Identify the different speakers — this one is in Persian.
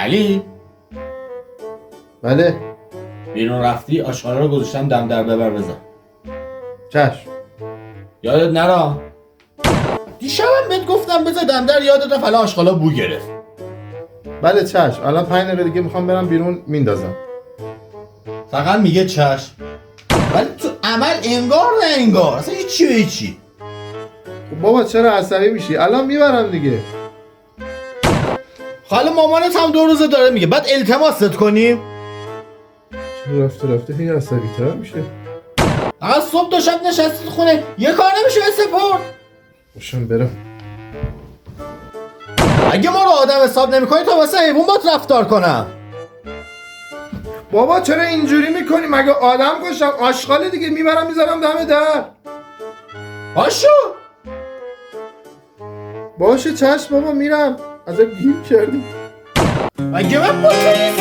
Speaker 1: علی
Speaker 2: بله
Speaker 1: بیرون رفتی آشغالا رو گذاشتم دم در ببر بزن.
Speaker 2: چشم.
Speaker 1: یادت نرا دیشبم بهت گفتم بذار دم در، یادت رفت الان آشغالا بو گرفت.
Speaker 2: بله چشم، الان 5 دقیقه دیگه میخوام برم بیرون میندازم.
Speaker 1: فقط میگه چشم ولی تو عمل انگار نه انگار، اصلا هیچی به هیچی.
Speaker 2: خب بابا چرا عصبی میشی؟ الان میبرم دیگه.
Speaker 1: حالا مامانت هم 2 روزه داره میگه بعد التماست کنیم.
Speaker 2: چرا رفته هی عصبی تر میشه؟
Speaker 1: از صبح تا شب نشستید خونه یه کار نمیشه سپرد.
Speaker 2: باشم برم.
Speaker 1: اگه ما رو آدم حساب نمیکنی تا واسه حیوان باید رفتار کنم.
Speaker 2: بابا چرا اینجوری میکنی؟ مگه آدم کشتم؟ آشغال دیگه میبرم میذارم دم در.
Speaker 1: باشو
Speaker 2: باشه چشم بابا میرم. ازت گیر کردی.
Speaker 1: مگه من با تو